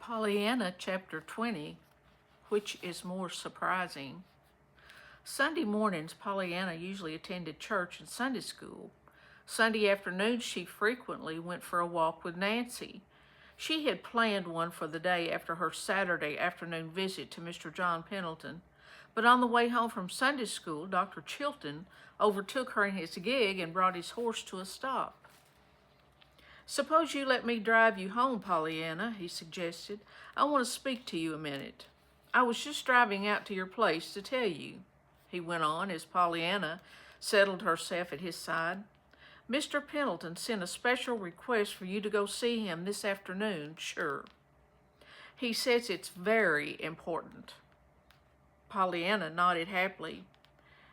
Pollyanna, chapter 20, which is more surprising. Sunday mornings, Pollyanna usually attended church and Sunday school. Sunday afternoons, she frequently went for a walk with Nancy. She had planned one for the day after her Saturday afternoon visit to Mr. John Pendleton. But on the way home from Sunday school, Dr. Chilton overtook her in his gig and brought his horse to a stop. "Suppose you let me drive you home, Pollyanna," he suggested. "I want to speak to you a minute." "I was just driving out to your place to tell you," he went on as Pollyanna settled herself at his side. "Mr. Pendleton sent a special request for you to go see him this afternoon, sure. He says it's very important." Pollyanna nodded happily.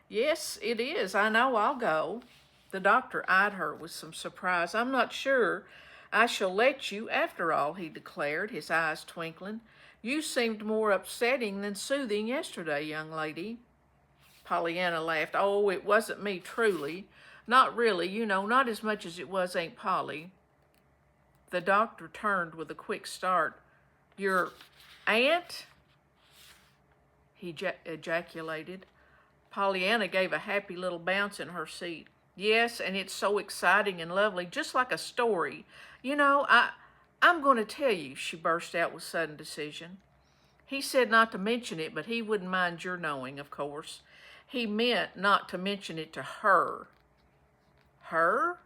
"Yes, it is. I know I'll go." The doctor eyed her with some surprise. "I'm not sure I shall let you after all," he declared, his eyes twinkling. "You seemed more upsetting than soothing yesterday, young lady." Pollyanna laughed. "Oh, it wasn't me, truly. Not really, not as much as it was Aunt Polly." The doctor turned with a quick start. "Your aunt?" he ejaculated. Pollyanna gave a happy little bounce in her seat. "Yes, and it's so exciting and lovely, just like a story. I'm going to tell you," she burst out with sudden decision. "He said not to mention it, but he wouldn't mind your knowing, of course. He meant not to mention it to her." "Her?"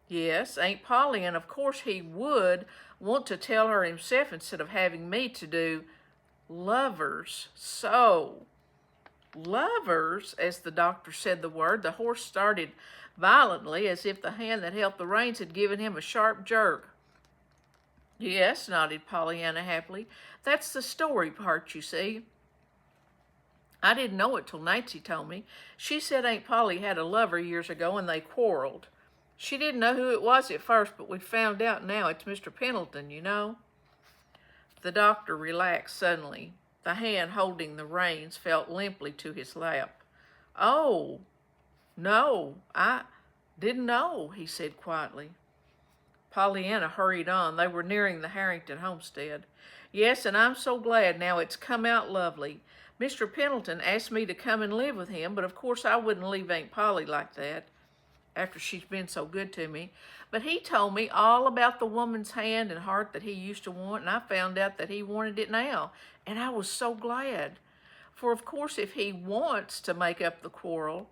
"Yes, Aunt Polly, and of course he would want to tell her himself instead of having me to do. Lovers, so." "Lovers?" As the doctor said the word, the horse started violently as if the hand that held the reins had given him a sharp jerk. "Yes," nodded Pollyanna happily. "That's the story part, you see. I didn't know it till Nancy told me. She said Aunt Polly had a lover years ago and they quarreled. She didn't know who it was at first, but we found out now it's Mr. Pendleton, The doctor relaxed suddenly. The hand holding the reins fell limply to his lap. "Oh, no, I didn't know," he said quietly. Pollyanna hurried on. They were nearing the Harrington homestead. "Yes, and I'm so glad now. It's come out lovely. Mr. Pendleton asked me to come and live with him, but of course I wouldn't leave Aunt Polly like that, after she's been so good to me. But he told me all about the woman's hand and heart that he used to want, and I found out that he wanted it now, and I was so glad. For of course if he wants to make up the quarrel,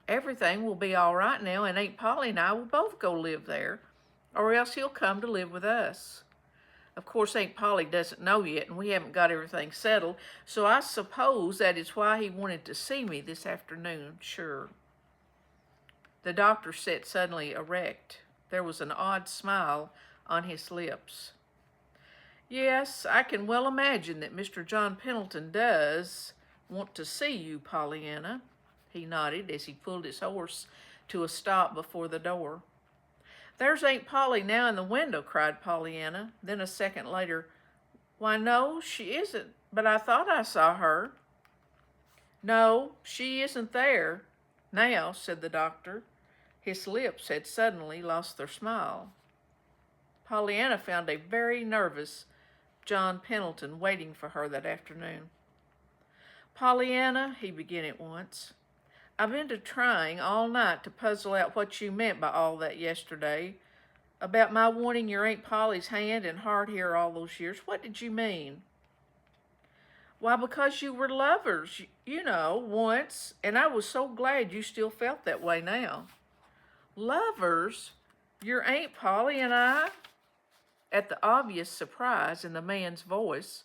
everything will be all right now, and Aunt Polly and I will both go live there, or else he'll come to live with us. Of course Aunt Polly doesn't know yet, and we haven't got everything settled, so I suppose that is why he wanted to see me this afternoon, sure." The doctor sat suddenly erect. There was an odd smile on his lips. "Yes, I can well imagine that Mr. John Pendleton does want to see you, Pollyanna," he nodded as he pulled his horse to a stop before the door. "There's Aunt Polly now in the window," cried Pollyanna. Then a second later, "Why, no, she isn't, but I thought I saw her." "No, she isn't there now," said the doctor. His lips had suddenly lost their smile. Pollyanna found a very nervous John Pendleton waiting for her that afternoon. "Pollyanna," he began at once, "I've been trying all night to puzzle out what you meant by all that yesterday, about my wanting your Aunt Polly's hand and heart here all those years. What did you mean?" "Why, because you were lovers, once, and I was so glad you still felt that way now." "Lovers? Your Aunt Polly and I?" At the obvious surprise in the man's voice,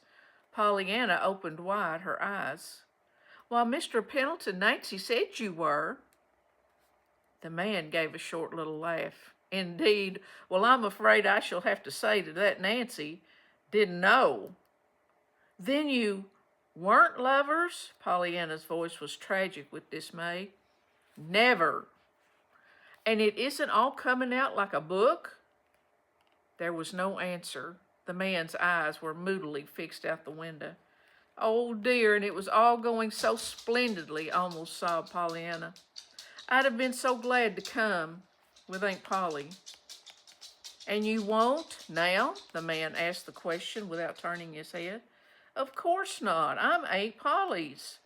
Pollyanna opened wide her eyes. "Why, Mr. Pendleton, Nancy said you were." The man gave a short little laugh. "Indeed? Well, I'm afraid I shall have to say that Nancy didn't know." "Then you weren't lovers?" Pollyanna's voice was tragic with dismay. "Never." "And it isn't all coming out like a book?" There was no answer. The man's eyes were moodily fixed out the window. "Oh, dear, and it was all going so splendidly," almost sobbed Pollyanna. "I'd have been so glad to come with Aunt Polly." And you won't now? The man asked the question without turning his head. Of course not. I'm Aunt Polly's.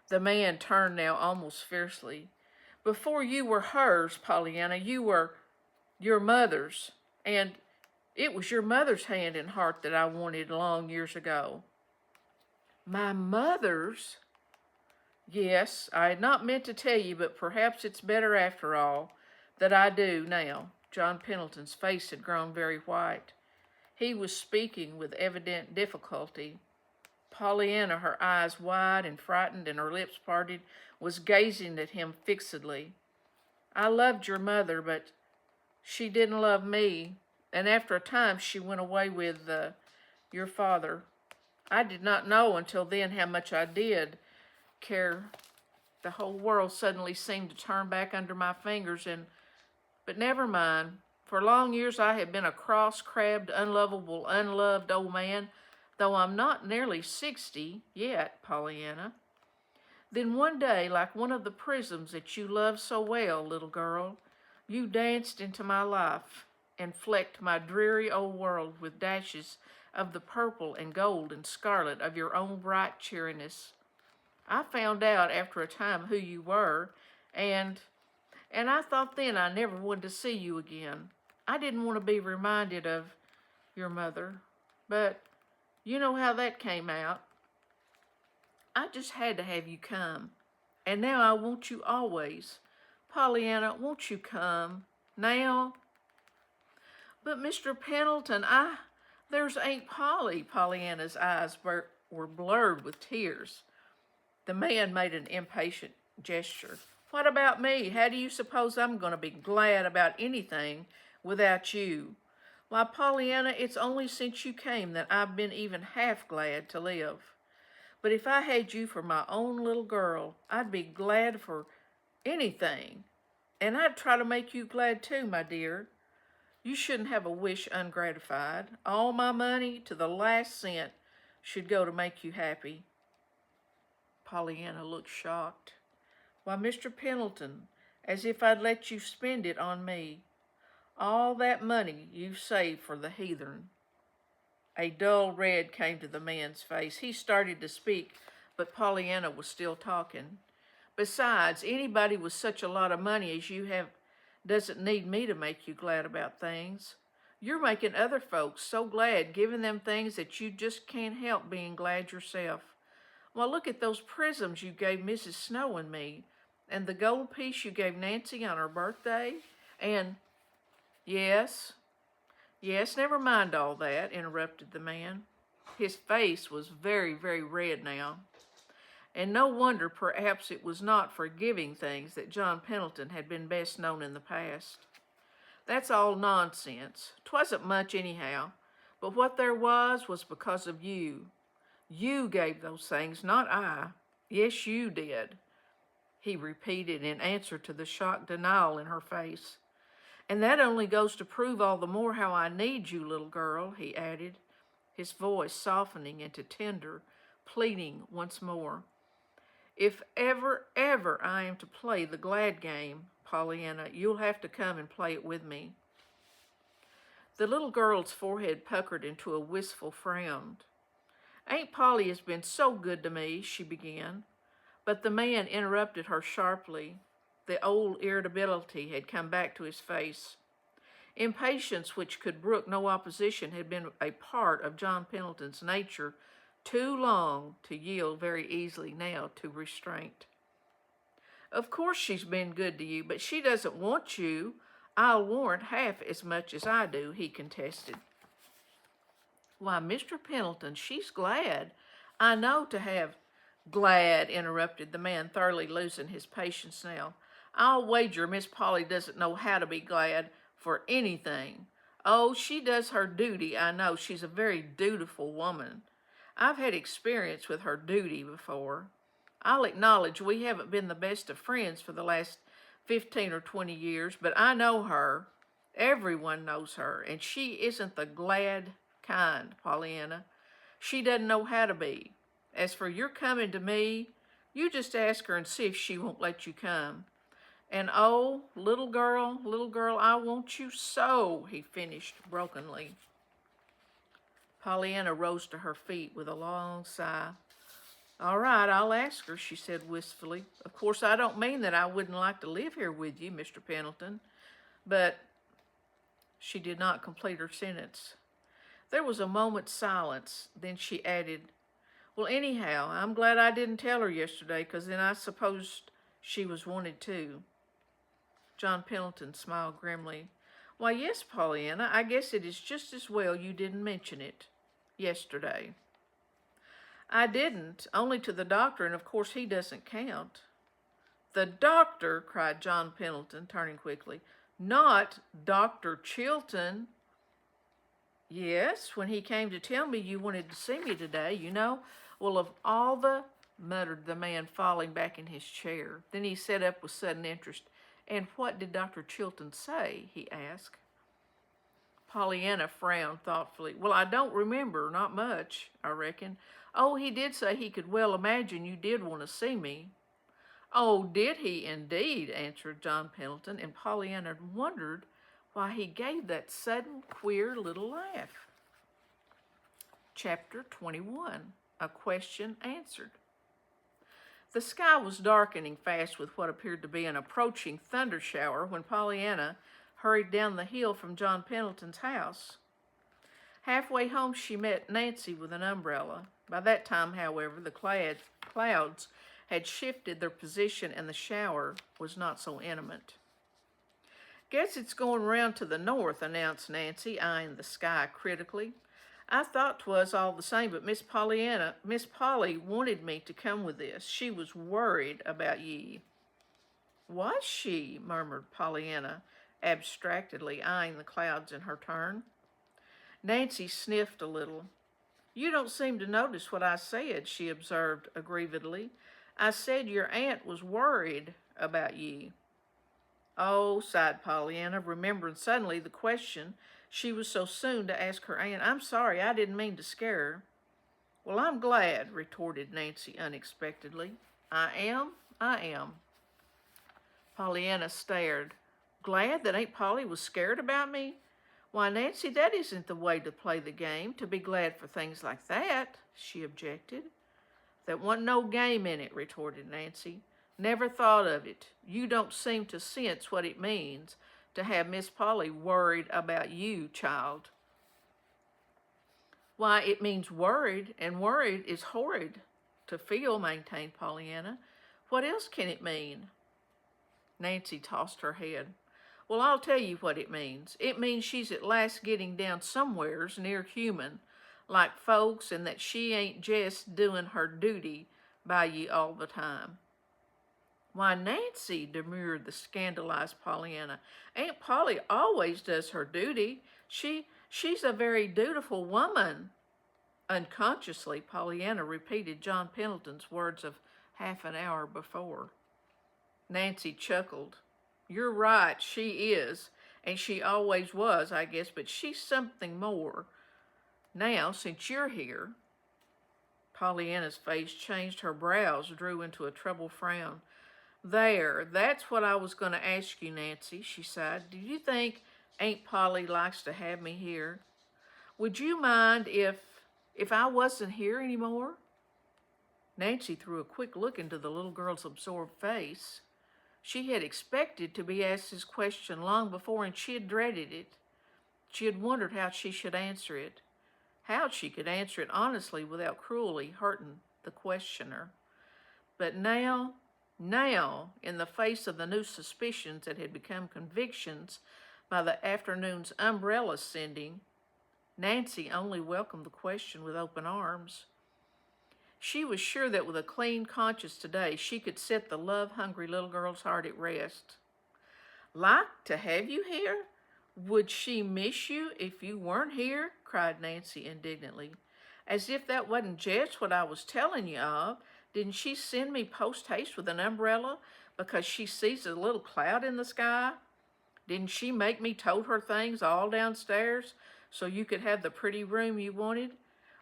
The man turned now almost fiercely. Before you were hers, Pollyanna, you were your mother's. And it was your mother's hand and heart that I wanted long years ago. My mother's? Yes, I had not meant to tell you, but perhaps it's better after all that I do now. John Pendleton's face had grown very white. He was speaking with evident difficulty. Pollyanna, her eyes wide and frightened and her lips parted, was gazing at him fixedly. I loved your mother, but she didn't love me, and after a time she went away with your father. I did not know until then how much I did care. The whole world suddenly seemed to turn back under my fingers, but never mind. For long years I have been a cross-crabbed, unlovable, unloved old man, though I'm not nearly 60 yet, Pollyanna. Then one day, like one of the prisms that you love so well, little girl, you danced into my life and flecked my dreary old world with dashes of the purple and gold and scarlet of your own bright cheeriness. I found out after a time who you were, and I thought then I never wanted to see you again. I didn't want to be reminded of your mother, but you know how that came out. I just had to have you come, and now I want you always. Pollyanna, won't you come now? But Mr. Pendleton, there's Aunt Polly. Pollyanna's eyes were blurred with tears. The man made an impatient gesture. What about me? How do you suppose I'm going to be glad about anything without you? Why, Pollyanna, it's only since you came that I've been even half glad to live. But if I had you for my own little girl, I'd be glad for anything. And I'd try to make you glad too, my dear. You shouldn't have a wish ungratified. All my money, to the last cent, should go to make you happy. Pollyanna looked shocked. Why, Mr. Pendleton, as if I'd let you spend it on me. All that money you've saved for the heathen. A dull red came to the man's face. He started to speak, but Pollyanna was still talking. Besides, anybody with such a lot of money as you have doesn't need me to make you glad about things. You're making other folks so glad, giving them things that you just can't help being glad yourself. Well, look at those prisms you gave Mrs. Snow and me, and the gold piece you gave Nancy on her birthday, and yes, never mind all that, interrupted the man. His face was very, very red now. And no wonder perhaps it was not for giving things that John Pendleton had been best known in the past. That's all nonsense. 'Twasn't much anyhow, but what there was because of you. You gave those things, not I. Yes, you did, he repeated in answer to the shocked denial in her face. And that only goes to prove all the more how I need you, little girl, he added, his voice softening into tender, pleading once more. If ever I am to play the glad game, Pollyanna, you'll have to come and play it with me. The little girl's forehead puckered into a wistful frown. Aunt Polly has been so good to me, she began, but the man interrupted her sharply. The old irritability had come back to his face. Impatience, which could brook no opposition, had been a part of John Pendleton's nature too long to yield very easily now to restraint. Of course she's been good to you, but she doesn't want you, I'll warrant, half as much as I do, he contested. Why, Mr. Pendleton, she's glad. I know to have glad, interrupted the man, thoroughly losing his patience now. I'll wager Miss Polly doesn't know how to be glad for anything. Oh, she does her duty, I know. She's a very dutiful woman. I've had experience with her duty before. I'll acknowledge we haven't been the best of friends for the last 15 or 20 years, but I know her. Everyone knows her, and she isn't the glad kind, Pollyanna. She doesn't know how to be. As for your coming to me, you just ask her and see if she won't let you come. And oh, little girl, I want you so, he finished brokenly. Pollyanna rose to her feet with a long sigh. All right, I'll ask her, she said wistfully. Of course, I don't mean that I wouldn't like to live here with you, Mr. Pendleton, but she did not complete her sentence. There was a moment's silence. Then she added, well, anyhow, I'm glad I didn't tell her yesterday, 'cause then I supposed she was wanted too. John Pendleton smiled grimly. Why, yes, Pollyanna, I guess it is just as well you didn't mention it yesterday. I didn't, only to the doctor, and of course he doesn't count. The doctor, cried John Pendleton, turning quickly. Not Dr. Chilton. Yes, when he came to tell me you wanted to see me today, you know. Well, of all the, muttered the man, falling back in his chair. Then he sat up with sudden interest. And what did Dr. Chilton say? He asked. Pollyanna frowned thoughtfully. Well, I don't remember, not much, I reckon. Oh, he did say he could well imagine you did want to see me. Oh, did he indeed, answered John Pendleton, and Pollyanna wondered why he gave that sudden, queer little laugh. Chapter 21, A Question Answered. The sky was darkening fast with what appeared to be an approaching thunder shower when Pollyanna hurried down the hill from John Pendleton's house. Halfway home she met Nancy with an umbrella. By that time, however, the clouds had shifted their position and the shower was not so intimate. Guess it's going round to the north, announced Nancy, eyeing the sky critically. I thought 'twas all the same, but Miss Polly wanted me to come with this. She was worried about ye. Was she? Murmured Pollyanna, abstractedly eyeing the clouds in her turn. Nancy sniffed a little. You don't seem to notice what I said, she observed aggrievedly. I said your aunt was worried about ye. Oh, sighed Pollyanna, remembering suddenly the question she was so soon to ask her aunt. I'm sorry, I didn't mean to scare her. Well, I'm glad, retorted Nancy unexpectedly. I am. Pollyanna stared. Glad that Aunt Polly was scared about me? Why, Nancy, that isn't the way to play the game, to be glad for things like that, she objected. There wasn't no game in it, retorted Nancy. Never thought of it. You don't seem to sense what it means to have Miss Polly worried about you, child. Why, it means worried, and worried is horrid to feel, maintained Pollyanna. What else can it mean? Nancy tossed her head. Well, I'll tell you what it means. It means she's at last getting down somewheres near human, like folks, and that she ain't just doing her duty by ye all the time. Why, Nancy, demurred the scandalized Pollyanna. Aunt Polly always does her duty. She's a very dutiful woman. Unconsciously, Pollyanna repeated John Pendleton's words of half an hour before. Nancy chuckled. You're right, she is, and she always was, I guess, but she's something more. Now, since you're here. Pollyanna's face changed. Her brows drew into a troubled frown. There, that's what I was going to ask you, Nancy, she sighed. Do you think Aunt Polly likes to have me here? Would you mind if I wasn't here anymore? Nancy threw a quick look into the little girl's absorbed face. She had expected to be asked this question long before, and she had dreaded it. She had wondered how she should answer it, how she could answer it honestly without cruelly hurting the questioner. But now, in the face of the new suspicions that had become convictions by the afternoon's umbrella sending, Nancy only welcomed the question with open arms. She was sure that with a clean conscience today, she could set the love-hungry little girl's heart at rest. Like to have you here? Would she miss you if you weren't here? Cried Nancy indignantly. As if that wasn't just what I was telling you of. Didn't she send me post-haste with an umbrella because she sees a little cloud in the sky? Didn't she make me tote her things all downstairs so you could have the pretty room you wanted?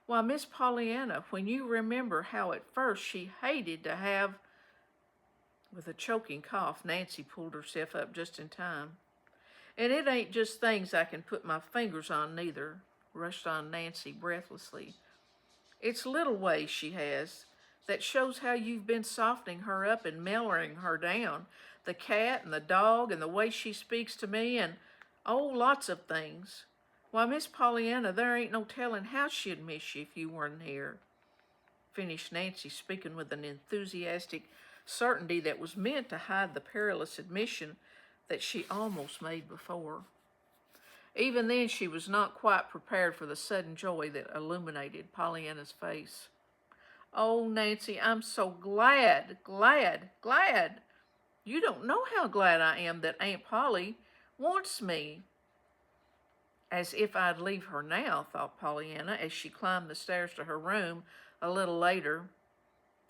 Why, Miss Pollyanna, when you remember how at first she hated to have With a choking cough, Nancy pulled herself up just in time. "And it ain't just things I can put my fingers on, neither," rushed on Nancy breathlessly. "It's little ways she has that shows how you've been softening her up and mellowing her down. The cat and the dog and the way she speaks to me and, oh, lots of things. Why, Miss Pollyanna, there ain't no telling how she'd miss you if you weren't here," finished Nancy, speaking with an enthusiastic certainty that was meant to hide the perilous admission that she almost made before. Even then, she was not quite prepared for the sudden joy that illuminated Pollyanna's face. "Oh, Nancy, I'm so glad. You don't know how glad I am that Aunt Polly wants me." "As if I'd leave her now," thought Pollyanna as she climbed the stairs to her room a little later.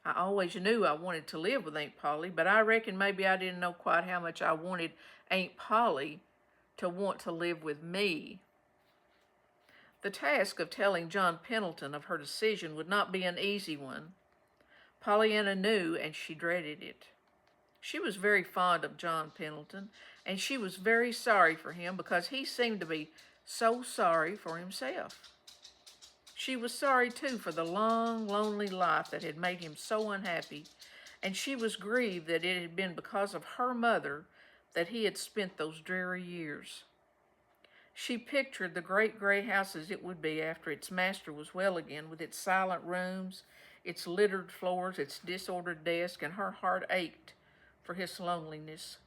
"I always knew I wanted to live with Aunt Polly, but I reckon maybe I didn't know quite how much I wanted Aunt Polly to want to live with me." The task of telling John Pendleton of her decision would not be an easy one. Pollyanna knew, and she dreaded it. She was very fond of John Pendleton, and she was very sorry for him because he seemed to be so sorry for himself. She was sorry, too, for the long, lonely life that had made him so unhappy, and she was grieved that it had been because of her mother that he had spent those dreary years. She pictured the great gray house as it would be after its master was well again, with its silent rooms, its littered floors, its disordered desk, and her heart ached for his loneliness.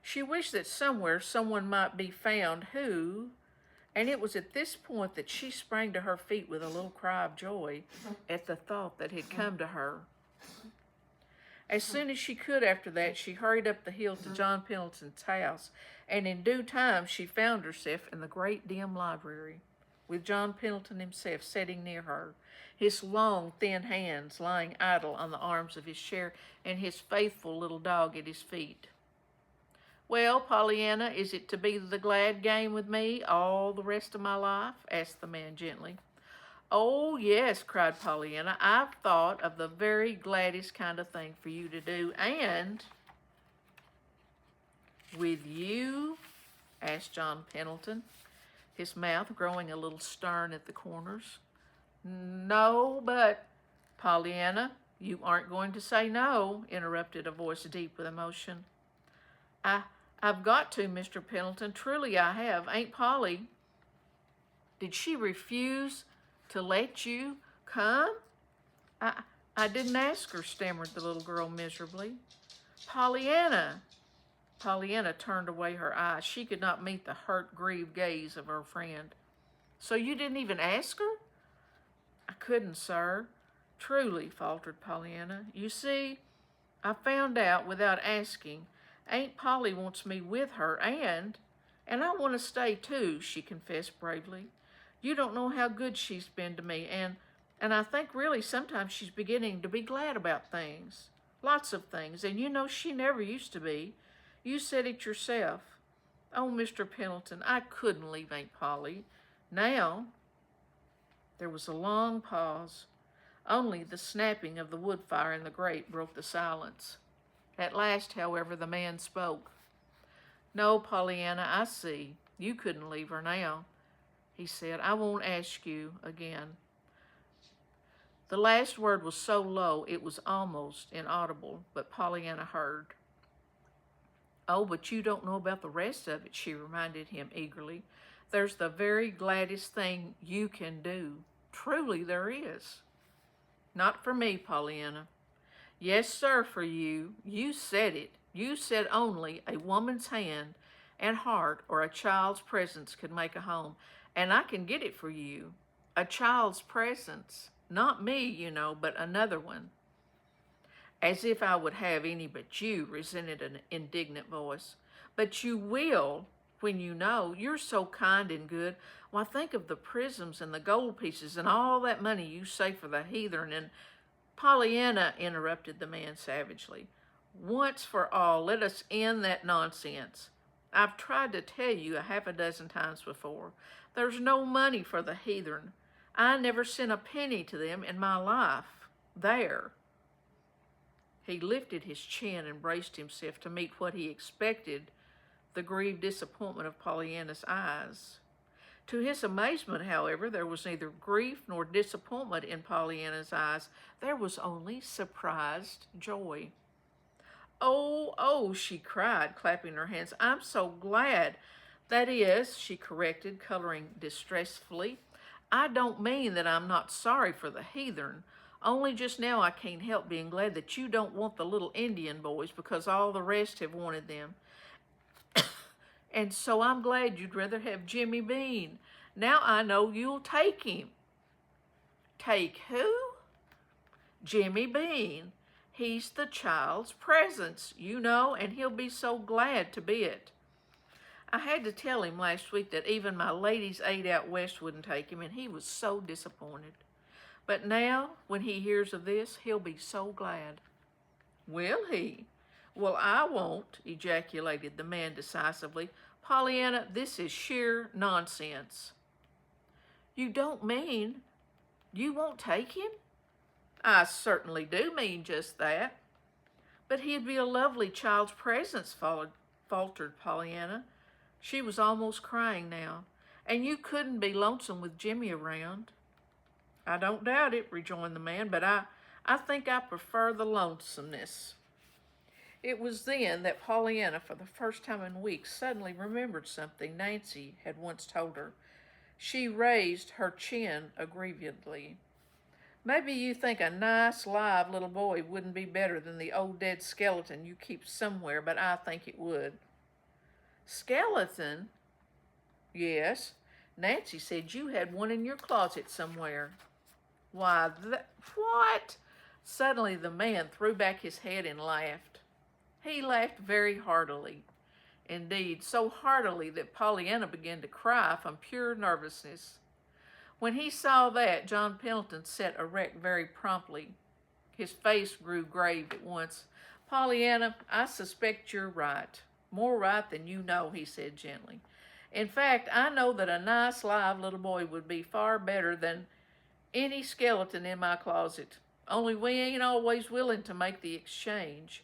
She wished that somewhere someone might be found who, and it was at this point that she sprang to her feet with a little cry of joy at the thought that had come to her. As soon as she could after that, she hurried up the hill to John Pendleton's house, and in due time she found herself in the great dim library, with John Pendleton himself sitting near her, his long, thin hands lying idle on the arms of his chair, and his faithful little dog at his feet. "Well, Pollyanna, is it to be the glad game with me all the rest of my life?" asked the man gently. "Oh, yes," cried Pollyanna. "I've thought of the very gladdest kind of thing for you to do, and—" "With you?" asked John Pendleton, his mouth growing a little stern at the corners. "No, but—" "Pollyanna, you aren't going to say no," interrupted a voice deep with emotion. I've got to, Mr. Pendleton. Truly I have. Aunt Polly, did she refuse to let you come?" I didn't ask her," stammered the little girl miserably. "Pollyanna!" Pollyanna turned away her eyes. She could not meet the hurt, grieved gaze of her friend. "So you didn't even ask her?" "I couldn't, sir. Truly," faltered Pollyanna. "You see, I found out without asking. Aunt Polly wants me with her, and I want to stay too," she confessed bravely. "You don't know how good she's been to me, and I think really sometimes she's beginning to be glad about things. Lots of things, and you know she never used to be. You said it yourself. Oh, Mr. Pendleton, I couldn't leave Aunt Polly. Now—" There was a long pause. Only the snapping of the wood fire in the grate broke the silence. At last, however, the man spoke. "No, Pollyanna, I see. You couldn't leave her now," he said. "I won't ask you again." The last word was so low it was almost inaudible, but Pollyanna heard. "Oh, but you don't know about the rest of it," she reminded him eagerly. "There's the very gladdest thing you can do. Truly there is." "Not for me, Pollyanna." "Yes, sir, for you. You said it. You said only a woman's hand and heart or a child's presence could make a home, and I can get it for you. A child's presence. Not me, you know, but another one." "As if I would have any but you," resented an indignant voice. "But you will when you know. You're so kind and good. Why, think of the prisms and the gold pieces and all that money you save for the heathen and—" "Pollyanna," interrupted the man savagely, "once for all, let us end that nonsense. I've tried to tell you a half a dozen times before. There's no money for the heathen. I never sent a penny to them in my life. There." He lifted his chin and braced himself to meet what he expected, the grieved disappointment of Pollyanna's eyes. To his amazement, however, there was neither grief nor disappointment in Pollyanna's eyes. There was only surprised joy. "Oh, oh," she cried, clapping her hands. "I'm so glad. That is," she corrected, coloring distressfully, "I don't mean that I'm not sorry for the heathen. Only just now I can't help being glad that you don't want the little Indian boys because all the rest have wanted them. And so I'm glad you'd rather have Jimmy Bean. Now I know you'll take him." "Take who?" "Jimmy Bean. He's the child's presence, you know, and he'll be so glad to be it. I had to tell him last week that even my ladies' aid out west wouldn't take him, and he was so disappointed. But now, when he hears of this, he'll be so glad." "Will he? Well, I won't," ejaculated the man decisively. "Pollyanna, this is sheer nonsense." "You don't mean you won't take him?" "I certainly do mean just that." "But he'd be a lovely child's presence," faltered Pollyanna. She was almost crying now. "And you couldn't be lonesome with Jimmy around." "I don't doubt it," rejoined the man, "but I think I prefer the lonesomeness." It was then that Pollyanna, for the first time in weeks, suddenly remembered something Nancy had once told her. She raised her chin aggrievedly. "Maybe you think a nice, live little boy wouldn't be better than the old dead skeleton you keep somewhere, but I think it would." "Skeleton?" "Yes. Nancy said you had one in your closet somewhere." "Why, what?" Suddenly the man threw back his head and laughed. He laughed very heartily. Indeed, so heartily that Pollyanna began to cry from pure nervousness. When he saw that, John Pendleton sat erect very promptly. His face grew grave at once. "Pollyanna, I suspect you're right. More right than you know," he said gently. "In fact, I know that a nice, live little boy would be far better than any skeleton in my closet. Only we ain't always willing to make the exchange.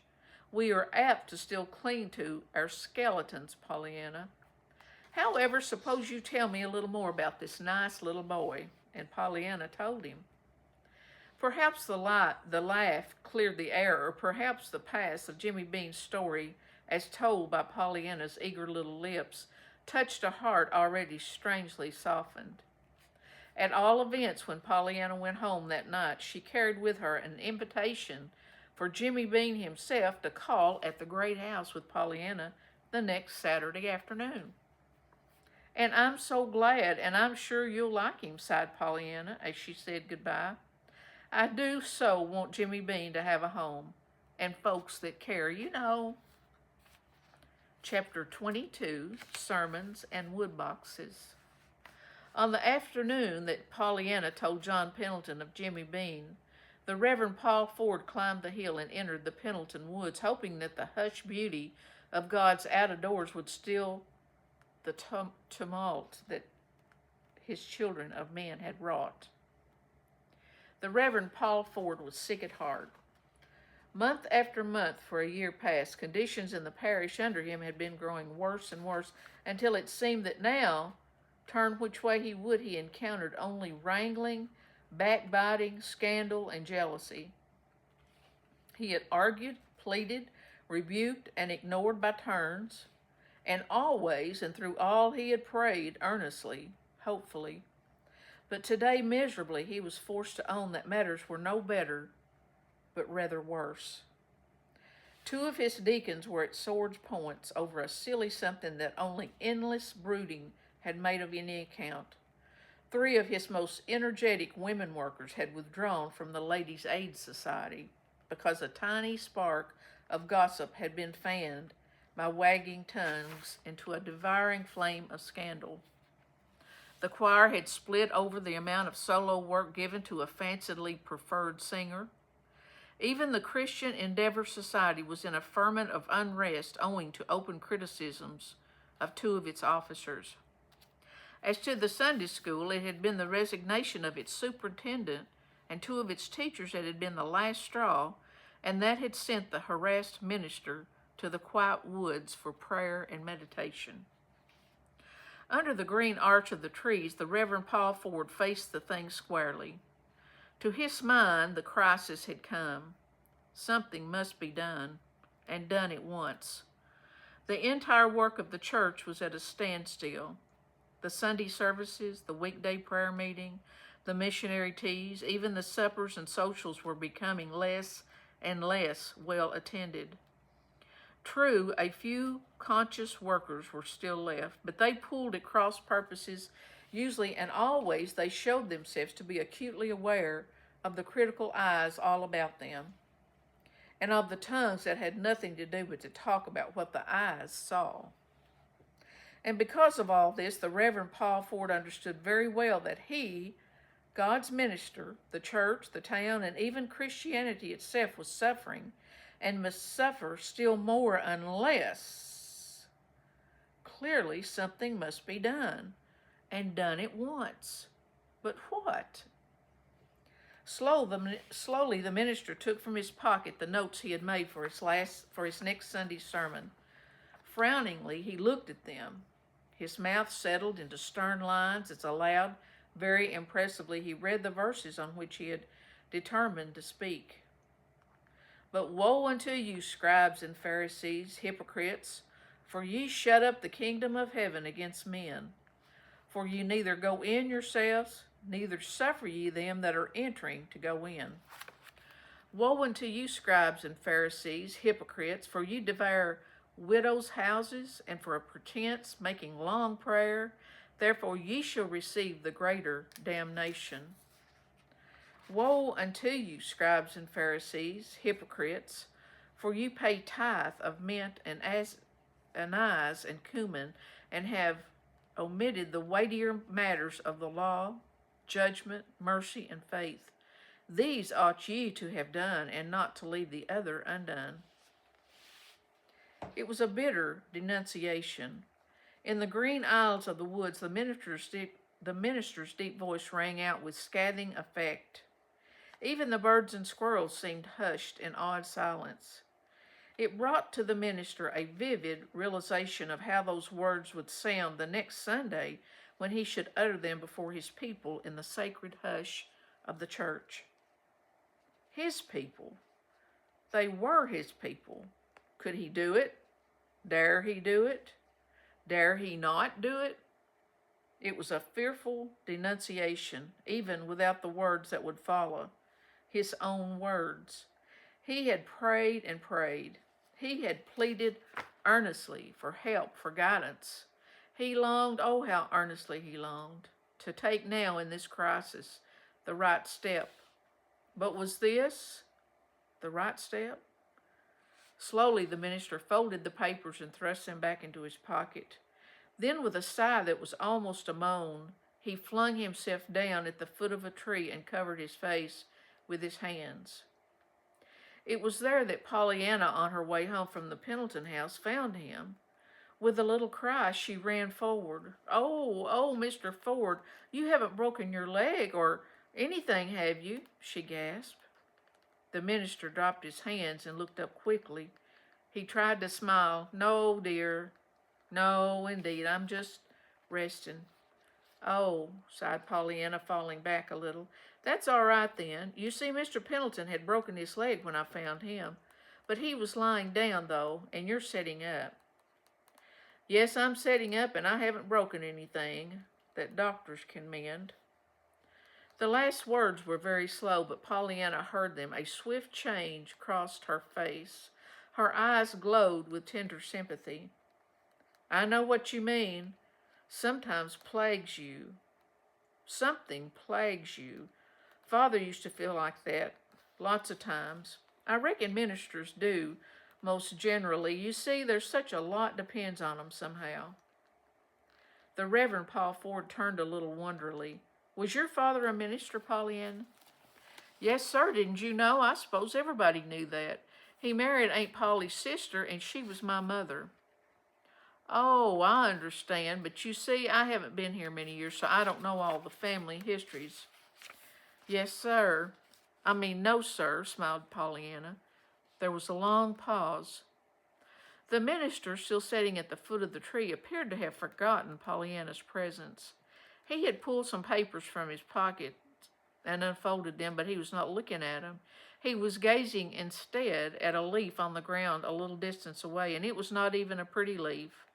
We are apt to still cling to our skeletons, Pollyanna. However, suppose you tell me a little more about this nice little boy." And Pollyanna told him. Perhaps the laugh cleared the air, or perhaps the pass of Jimmy Bean's story, as told by Pollyanna's eager little lips, touched a heart already strangely softened. At all events, when Pollyanna went home that night, she carried with her an invitation for Jimmy Bean himself to call at the great house with Pollyanna the next Saturday afternoon. "And I'm so glad, and I'm sure you'll like him," sighed Pollyanna as she said goodbye. "I do so want Jimmy Bean to have a home, and folks that care, you know." Chapter 22, Sermons and Woodboxes. On the afternoon that Pollyanna told John Pendleton of Jimmy Bean, the Reverend Paul Ford climbed the hill and entered the Pendleton woods, hoping that the hushed beauty of God's out-of-doors would still the tumult that his children of men had wrought. The Reverend Paul Ford was sick at heart. Month after month for a year past, conditions in the parish under him had been growing worse and worse until it seemed that now, turn which way he would, he encountered only wrangling, backbiting, scandal, and jealousy. He had argued, pleaded, rebuked, and ignored by turns, and always and through all he had prayed earnestly, hopefully. But today, miserably, he was forced to own that matters were no better, but rather worse. Two of his deacons were at swords' points over a silly something that only endless brooding had made of any account. 3 of his most energetic women workers had withdrawn from the Ladies' Aid Society because a tiny spark of gossip had been fanned by wagging tongues into a devouring flame of scandal. The choir had split over the amount of solo work given to a fancifully preferred singer. Even the Christian Endeavor Society was in a ferment of unrest owing to open criticisms of 2 of its officers. As to the Sunday school, it had been the resignation of its superintendent and 2 of its teachers that had been the last straw, and that had sent the harassed minister to the quiet woods for prayer and meditation. Under the green arch of the trees, the Reverend Paul Ford faced the thing squarely. To his mind, the crisis had come. Something must be done, and done at once. The entire work of the church was at a standstill. The Sunday services, the weekday prayer meeting, the missionary teas, even the suppers and socials were becoming less and less well attended. True, a few conscious workers were still left, but they pulled at cross purposes. Usually and always they showed themselves to be acutely aware of the critical eyes all about them, and of the tongues that had nothing to do but to talk about what the eyes saw. And because of all this, the Reverend Paul Ford understood very well that he, God's minister, the church, the town, and even Christianity itself was suffering, and must suffer still more unless clearly something must be done, and done at once. But what? Slowly the minister took from his pocket the notes he had made for his next Sunday's sermon. Frowningly, he looked at them. His mouth settled into stern lines as aloud, very impressively, he read the verses on which he had determined to speak. But woe unto you, scribes and Pharisees, hypocrites, for ye shut up the kingdom of heaven against men. For ye neither go in yourselves, neither suffer ye them that are entering to go in. Woe unto you, scribes and Pharisees, hypocrites, for ye devour widows' houses, and for a pretense making long prayer, therefore ye shall receive the greater damnation. Woe unto you, scribes and Pharisees, hypocrites, for you pay tithe of mint and anise and cumin, and have omitted the weightier matters of the law, judgment, mercy, and faith. These ought ye to have done, and not to leave the other undone. It was a bitter denunciation. In the green aisles of the woods, the minister's deep voice rang out with scathing effect. Even the birds and squirrels seemed hushed in awed silence. It brought to the minister a vivid realization of how those words would sound the next Sunday when he should utter them before his people in the sacred hush of the church. His people. They were his people. Could he do it? Dare he do it? Dare he not do it? It was a fearful denunciation, even without the words that would follow. His own words. He had prayed and prayed. He had pleaded earnestly for help, for guidance. He longed, oh how earnestly he longed, to take now in this crisis the right step. But was this the right step? Slowly the minister folded the papers and thrust them back into his pocket. Then with a sigh that was almost a moan, he flung himself down at the foot of a tree and covered his face with his hands. It was there that Pollyanna, on her way home from the Pendleton house, found him. With a little cry, she ran forward. Oh, Mr. Ford, you haven't broken your leg or anything, have you?" she gasped. The minister dropped his hands and looked up quickly. He tried to smile. "No, dear. No, indeed. I'm just resting." "Oh," sighed Pollyanna, falling back a little. "That's all right then. You see, Mr. Pendleton had broken his leg when I found him. But he was lying down, though, and you're sitting up." "Yes, I'm sitting up, and I haven't broken anything that doctors can mend." The last words were very slow, but Pollyanna heard them. A swift change crossed her face. Her eyes glowed with tender sympathy. "I know what you mean. Sometimes plagues you. Something plagues you. Father used to feel like that lots of times. I reckon ministers do, most generally. You see, there's such a lot depends on 'em somehow." The Reverend Paul Ford turned a little wonderingly. "Was your father a minister, Pollyanna?" "Yes, sir. Didn't you know? I suppose everybody knew that. He married Aunt Polly's sister, and she was my mother." "Oh, I understand. But you see, I haven't been here many years, so I don't know all the family histories." "Yes, sir. No, sir," smiled Pollyanna. There was a long pause. The minister, still sitting at the foot of the tree, appeared to have forgotten Pollyanna's presence. He had pulled some papers from his pocket and unfolded them, but he was not looking at them. He was gazing instead at a leaf on the ground a little distance away, and it was not even a pretty leaf.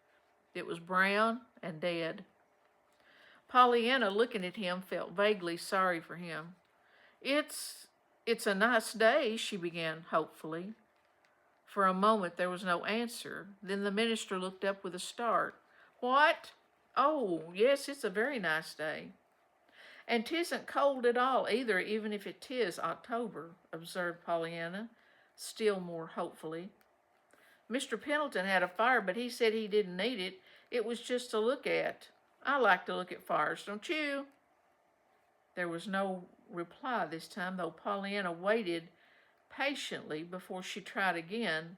It was brown and dead. Pollyanna, looking at him, felt vaguely sorry for him. It's a nice day," she began hopefully. For a moment there was no answer. Then the minister looked up with a start. "What? Oh, yes, it's a very nice day." "And 'tisn't cold at all either, even if it 'tis October," observed Pollyanna, still more hopefully. "Mr. Pendleton had a fire, but he said he didn't need it. It was just to look at. I like to look at fires, don't you?" There was no reply this time, though Pollyanna waited patiently before she tried again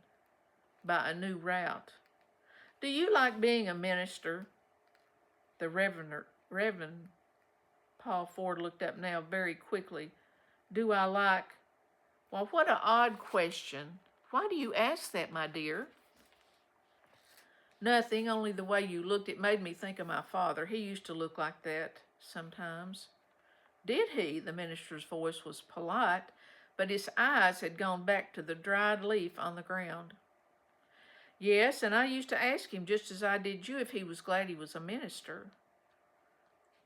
by a new route. "Do you like being a minister?" The Reverend Paul Ford looked up now very quickly. "Do I like? Well, what an odd question. Why do you ask that, my dear?" "Nothing, only the way you looked, it made me think of my father. He used to look like that sometimes." "Did he?" The minister's voice was polite, but his eyes had gone back to the dried leaf on the ground. "Yes, and I used to ask him, just as I did you, if he was glad he was a minister."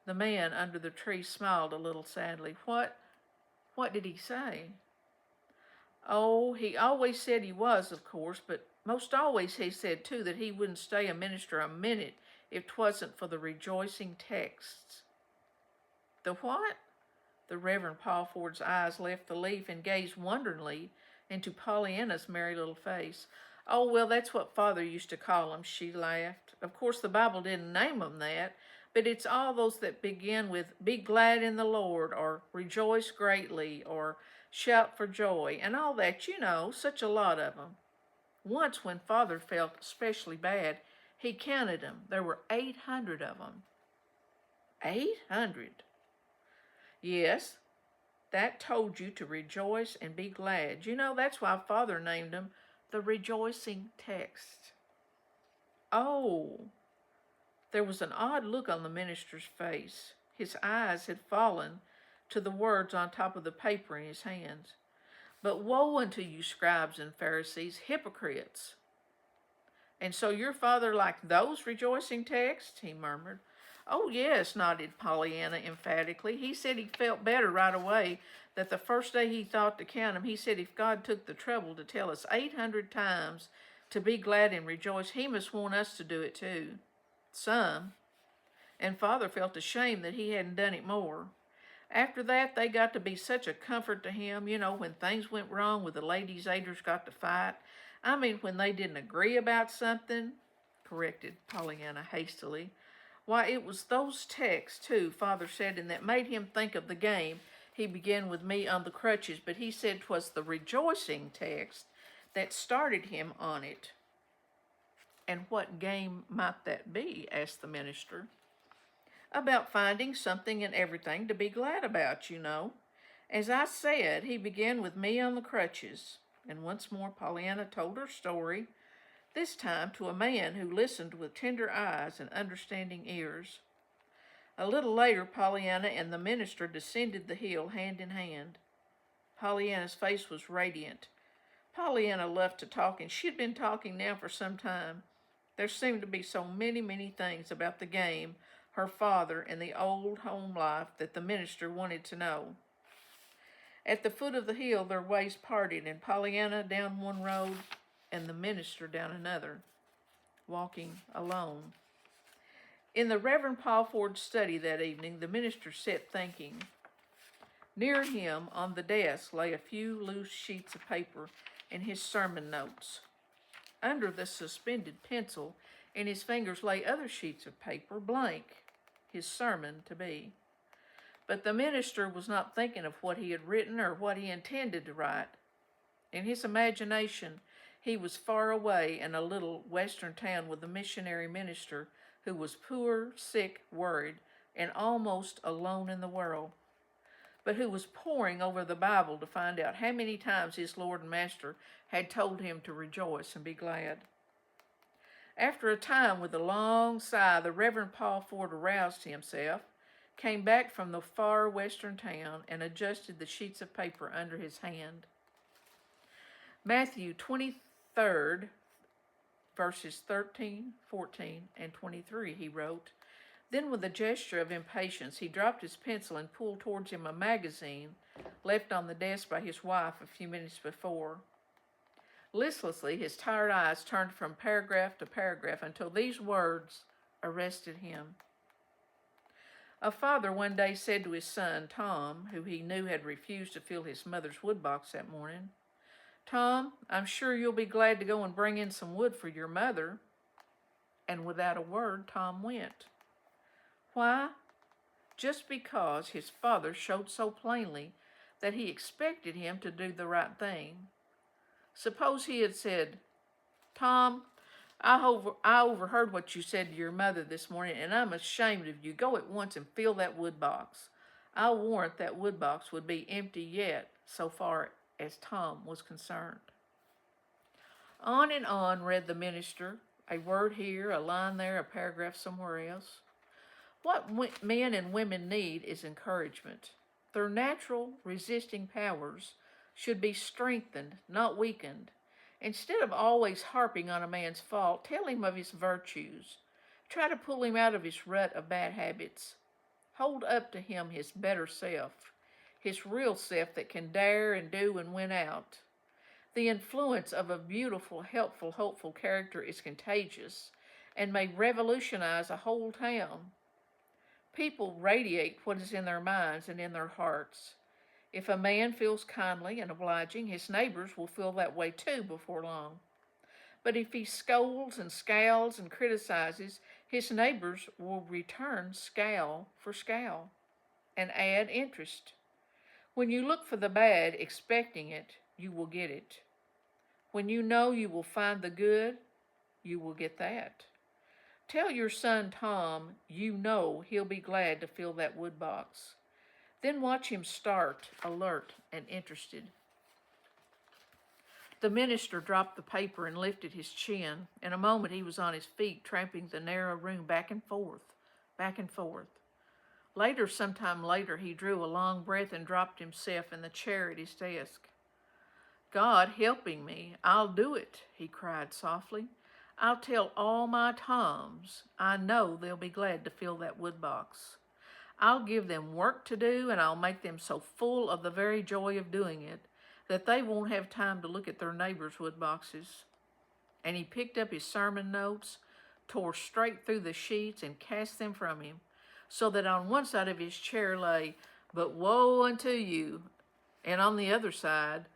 The man under the tree smiled a little sadly. What did he say?" "Oh, he always said he was, of course, but most always he said, too, that he wouldn't stay a minister a minute if 'twasn't for the rejoicing texts." "The what?" The Reverend Paul Ford's eyes left the leaf and gazed wonderingly into Pollyanna's merry little face. "Oh, well, that's what Father used to call 'em," she laughed. "Of course the Bible didn't name 'em that, but it's all those that begin with 'Be glad in the Lord,' or 'Rejoice greatly,' or 'Shout for joy,' and all that, you know, such a lot of 'em. Once when Father felt especially bad, he counted 'em. There were 800 of 'em. 800? Yes, that told you to rejoice and be glad. You know, that's why Father named 'em the rejoicing text." "Oh." There was an odd look on the minister's face. His eyes had fallen to the words on top of the paper in his hands. "But woe unto you, scribes and Pharisees, hypocrites!" "And so your father liked those rejoicing texts?" he murmured. "Oh, yes," nodded Pollyanna emphatically. "He said he felt better right away, that the first day he thought to count 'em, he said if God took the trouble to tell us 800 times to be glad and rejoice, he must want us to do it too. Some. And Father felt ashamed that he hadn't done it more. After that, they got to be such a comfort to him, you know, when things went wrong with the ladies' aiders got to fight. I mean, when they didn't agree about something," corrected Pollyanna hastily. "Why, it was those texts, too, Father said, and that made him think of the game he began with me on the crutches, but he said 'twas the rejoicing text that started him on it." "And what game might that be?" asked the minister. "About finding something in everything to be glad about, you know. As I said, he began with me on the crutches." And once more Pollyanna told her story, this time to a man who listened with tender eyes and understanding ears. A little later, Pollyanna and the minister descended the hill hand in hand. Pollyanna's face was radiant. Pollyanna loved to talk, and she had been talking now for some time. There seemed to be so many things about the game, her father, and the old home life that the minister wanted to know. At the foot of the hill, their ways parted, and Pollyanna down one road and the minister down another, walking alone. In the Reverend Paul Ford's study that evening, the minister sat thinking. Near him on the desk lay a few loose sheets of paper and his sermon notes. Under the suspended pencil in his fingers lay other sheets of paper, blank, his sermon to be. But the minister was not thinking of what he had written or what he intended to write. In his imagination, he was far away in a little western town with a missionary minister who was poor, sick, worried, and almost alone in the world. but who was poring over the Bible to find out how many times his Lord and Master had told him to rejoice and be glad. After a time, with a long sigh, the Reverend Paul Ford aroused himself, came back from the far western town, and adjusted the sheets of paper under his hand. Matthew 23rd, verses 13, 14, and 23, he wrote. Then with a gesture of impatience, he dropped his pencil and pulled towards him a magazine left on the desk by his wife a few minutes before. Listlessly, his tired eyes turned from paragraph to paragraph until these words arrested him. A father one day said to his son, Tom, who he knew had refused to fill his mother's woodbox that morning, Tom, I'm sure you'll be glad to go and bring in some wood for your mother. And without a word, Tom went. Why? Just because his father showed so plainly that he expected him to do the right thing. Suppose he had said, Tom, I overheard what you said to your mother this morning, and I'm ashamed of you. Go at once and fill that wood box. I'll warrant that wood box would be empty yet, so far as Tom was concerned. On and on read the minister, a word here, a line there, a paragraph somewhere else. What men and women need is encouragement. Their natural resisting powers should be strengthened, not weakened. Instead of always harping on a man's fault, tell him of his virtues. Try to pull him out of his rut of bad habits. Hold up to him his better self, his real self that can dare and do and win out. The influence of a beautiful, helpful, hopeful character is contagious and may revolutionize a whole town. People radiate what is in their minds and in their hearts. If a man feels kindly and obliging, his neighbors will feel that way too before long. But if he scolds and scowls and criticizes, his neighbors will return scowl for scowl and add interest. When you look for the bad, expecting it, you will get it. When you know you will find the good, you will get that. Tell your son Tom you know he'll be glad to fill that wood box. Then watch him start, alert and interested. The minister dropped the paper and lifted his chin. In a moment he was on his feet, tramping the narrow room back and forth, back and forth. Sometime later, he drew a long breath and dropped himself in the chair at his desk. God helping me, I'll do it, he cried softly. I'll tell all my Toms I know they'll be glad to fill that wood box. I'll give them work to do, and I'll make them so full of the very joy of doing it that they won't have time to look at their neighbors' wood boxes. And he picked up his sermon notes, tore straight through the sheets, and cast them from him, so that on one side of his chair lay, "But woe unto you," and on the other side,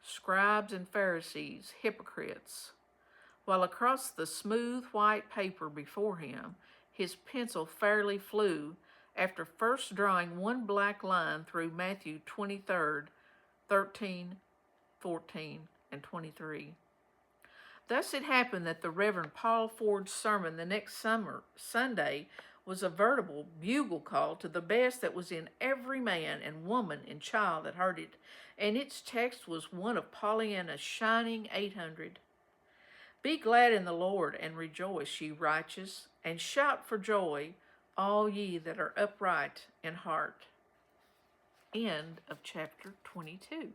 "Scribes and Pharisees, hypocrites," while across the smooth white paper before him, his pencil fairly flew after first drawing one black line through Matthew 23rd, 13, 14, and 23. Thus it happened that the Reverend Paul Ford's sermon the next Sunday was a veritable bugle call to the best that was in every man and woman and child that heard it, and its text was one of Pollyanna's shining 800. Be glad in the Lord and rejoice, ye righteous, and shout for joy, all ye that are upright in heart. End of chapter 22.